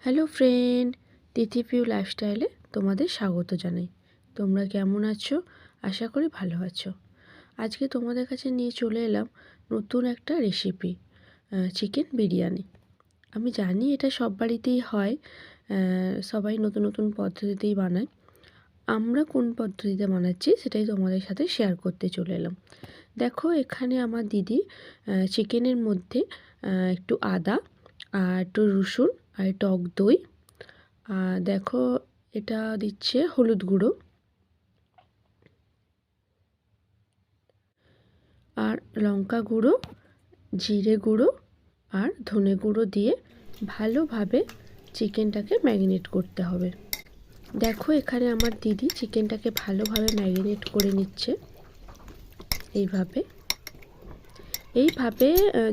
Hello friend, তিথিপিউ লাইফস্টাইলে তোমাদের স্বাগত জানাই। তোমরা কেমন আছো? আশা করি ভালো আছো। আজকে তোমাদের কাছে নিয়ে চলে এলাম নতুন একটা রেসিপি, চিকেন বিরিয়ানি। আমি জানি এটা সব বাড়িতেই হয়, সবাই নতুন নতুন পদ্ধতিতেই বানায়। আমরা কোন পদ্ধতিতে বানাচ্ছি সেটাই তোমাদের সাথে শেয়ার করতে চলে এলাম। দেখো, এখানে আমার দিদি চিকেনের মধ্যে একটু আদা আর একটু রসুন আর টক দই, দেখো এটা দিচ্ছে হলুদ গুঁড়ো আর লঙ্কা গুঁড়ো, জিরে গুঁড়ো আর ধনে গুঁড়ো দিয়ে ভালোভাবে চিকেনটাকে ম্যারিনেট করতে হবে। দেখো, এখানে আমার দিদি চিকেনটাকে ভালোভাবে ম্যারিনেট করে নিচ্ছে। এইভাবে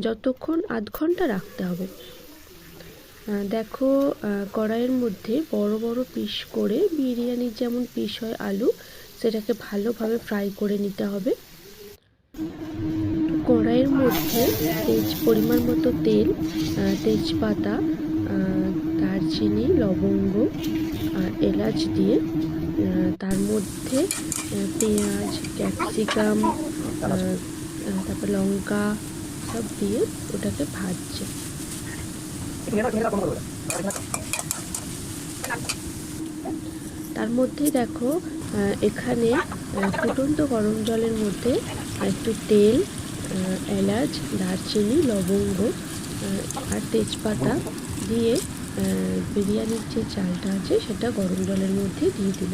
যতক্ষণ আধ ঘন্টা রাখতে হবে। দেখো, কড়াইয়ের মধ্যে বড় বড় পিস করে বিরিয়ানির যেমন পিস হয় আলু, সেটাকে ভালোভাবে ফ্রাই করে নিতে হবে। কড়াইয়ের মধ্যে পরিমাণ মতো তেল, তেজপাতা, দারচিনি, লবঙ্গ আর এলাচ দিয়ে তার মধ্যে পেঁয়াজ, ক্যাপসিকাম, তারপর লঙ্কা সব দিয়ে ওটাকে ভাজছে। তার মধ্যেই দেখো, এখানে ফুটন্ত গরম জলের মধ্যে একটু তেল, এলাচ, দারচিনি, লবঙ্গ আর তেজপাতা দিয়ে বিরিয়ানির যে চালটা আছে সেটা গরম জলের মধ্যে দিয়ে দিল।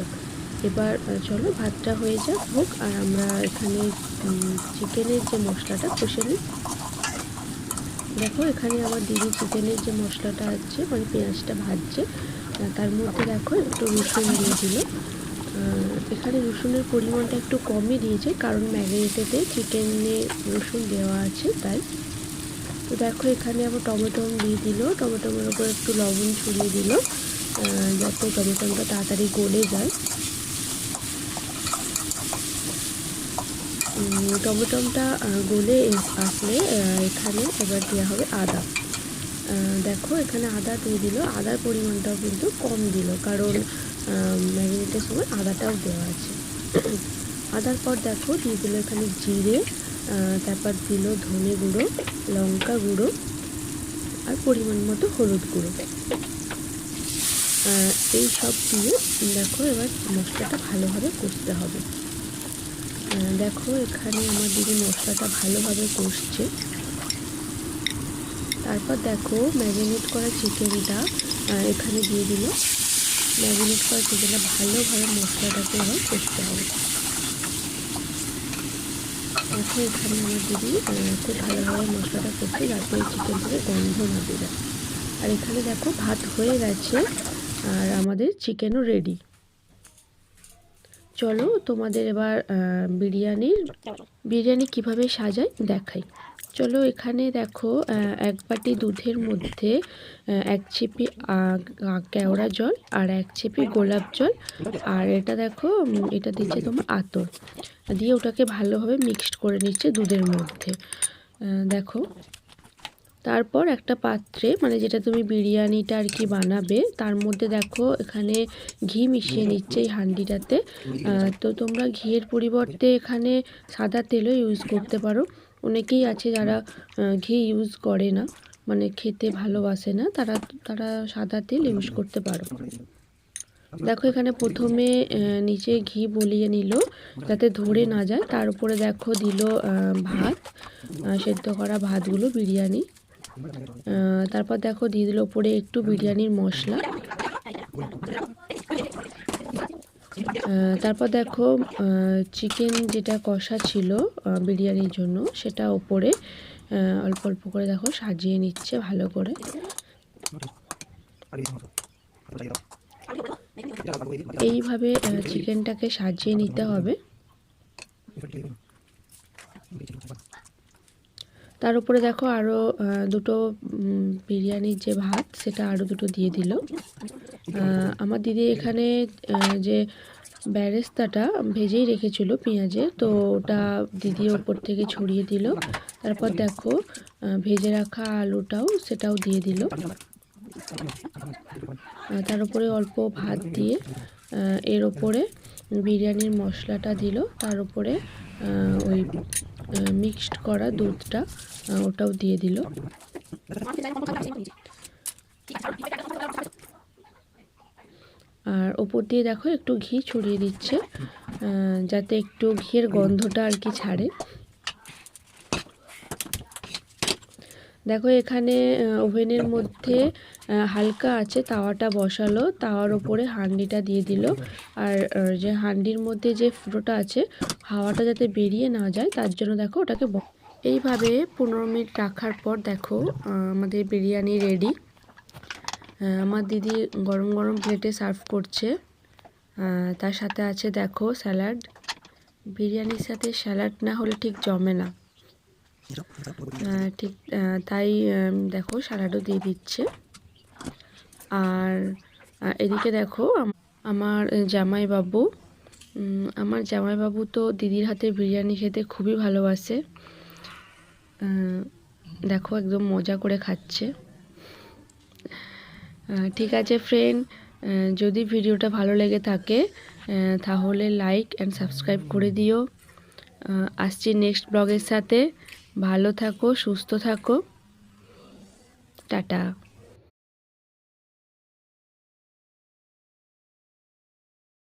এবার চলো ভাতটা হয়ে যাক, হোক, আর আমরা এখানে চিকেনের যে মশলাটা কষে নিই। দেখো, এখানে আমার দিদি চিকেনের যে মশলাটা আছে, মানে পেঁয়াজটা ভাজছে, তার মধ্যে দেখো একটু রসুন দিয়ে দিল। এখানে রসুনের পরিমাণটা একটু কমই দিয়েছে, কারণ ম্যারিনেটেতে চিকেনে রসুন দেওয়া আছে তাই। তো দেখো, এখানে আবার টমেটো দিয়ে দিল, টমেটোর উপর একটু লবণ ছড়িয়ে দিল যাতে টমেটোটা তাড়াতাড়ি গলে যায়। টমেটোটা গলে আসলে এখানে এবার দেওয়া হবে আদা। দেখো, এখানে আদা দিয়ে দিল, আদার পরিমাণটাও কিন্তু কম দিল, কারণ ম্যারিনেটের সময় আদাটাও দেওয়া আছে। আদার পর দেখো দিয়ে দিল এখানে জিরে, তারপর দিল ধনে গুঁড়ো, লঙ্কা গুঁড়ো আর পরিমাণ মতো হলুদ গুঁড়ো। এই সব দিয়ে দেখো এবার মশলাটা ভালোভাবে কষতে হবে। দেখো, এখানে আমার দিদি মশলাটা ভালোভাবে কষছে। তারপর দেখো, ম্যারিনেট করা চিকেনটা এখানে দিয়ে দিল। ম্যারিনেট করা চিকেনটা ভালোভাবে মশলাটাকে এবার কষতে হবে। দেখো, এখানে আমার দিদি খুব ভালোভাবে মশলাটা করছে যাতে চিকেন থেকে গন্ধ না বেরোয়। আর এখানে দেখো ভাত হয়ে গেছে আর আমাদের চিকেনও রেডি। চলো তোমাদের এবার বিরিয়ানি কিভাবে সাজাই দেখাই। চলো, এখানে দেখো এক বাটি দুধের মধ্যে এক ছিপি কেওড়া জল আর এক ছিপি গোলাপ জল, আর এটা দেখো এটা দিচ্ছে তোমার আতর দিয়ে ওটাকে ভালোভাবে মিক্সড করে নিচ্ছে দুধের মধ্যে। দেখো, তারপর একটা পাত্রে, মানে যেটা তুমি বিরিয়ানিটা আর কি বানাবে, তার মধ্যে দেখো এখানে ঘি মিশিয়ে নিচ্ছে এই হাঁডিটাতে। তো তোমরা ঘিয়ের পরিবর্তে এখানে সাদা তেলও ইউজ করতে পারো। অনেকেই আছে যারা ঘি ইউজ করে না, মানে খেতে ভালোবাসে না, তারা তারা সাদা তেল ইউজ করতে পারো। দেখো, এখানে প্রথমে নিচে ঘি বলিয়ে নিল যাতে ধরে না যায়। তার উপরে দেখো দিল ভাত, সেদ্ধ করা ভাতগুলো, বিরিয়ানি। তারপর দেখো দিয়ে দিল ওপরে একটু বিরিয়ানির মশলা। তারপর দেখো চিকেন যেটা কষা ছিল বিরিয়ানির জন্য, সেটা ওপরে অল্প অল্প করে দেখো সাজিয়ে নিচ্ছে ভালো করে। এইভাবে চিকেনটাকে সাজিয়ে নিতে হবে। তার উপরে দেখো আরও দুটো বিরিয়ানির যে ভাত, সেটা আরও দুটো দিয়ে দিল। আমার দিদি এখানে যে বেরেস্তাটা ভেজেই রেখেছিল পেঁয়াজে, তো ওটা দিদি ওপর থেকে ছড়িয়ে দিল। তারপর দেখো ভেজে রাখা আলুটাও সেটাও দিয়ে দিল। তার উপরে অল্প ভাত দিয়ে এর ওপরে বিরিয়ানির মশলাটা দিল, তার উপরে ওই মিক্সড করা দুধটা ওটাও দিয়ে দিল। আর ওপর দিয়ে দেখো একটু ঘি ছড়িয়ে দিচ্ছে, যাতে একটু ঘিয়ের গন্ধটা আর কি ছাড়ে। দেখো এখানে ওভেনের মধ্যে হালকা আছে তাওয়াটা বসালো, তাওয়ার ওপরে হাঁডিটা দিয়ে দিল। আর যে হাঁডির মধ্যে যে ফুটোটা আছে হাওয়াটা যাতে বেরিয়ে না যায় তার জন্য দেখো ওটাকে এইভাবে 15 মিনিট রাখার পর দেখো আমাদের বিরিয়ানি রেডি। আমার দিদি গরম গরম প্লেটে সার্ভ করছে, তার সাথে আছে দেখো স্যালাড। বিরিয়ানির সাথে স্যালাড না হলে ঠিক জমে না, ঠিক তাই দেখো স্যালাডও দিয়ে দিচ্ছে। আর এদিকে দেখো আমার জামাইবাবু, আমার জামাইবাবু তো দিদির হাতে বিরিয়ানি খেতে খুবই ভালোবাসে। দেখো একদম মজা করে খাচ্ছে। ঠিক আছে ফ্রেন্ড, যদি ভিডিওটা ভালো লেগে থাকে তাহলে লাইক অ্যান্ড সাবস্ক্রাইব করে দিও। আসছি নেক্সট ব্লগের সাথে। ভালো থাকো, সুস্থ থাকো, টাটা।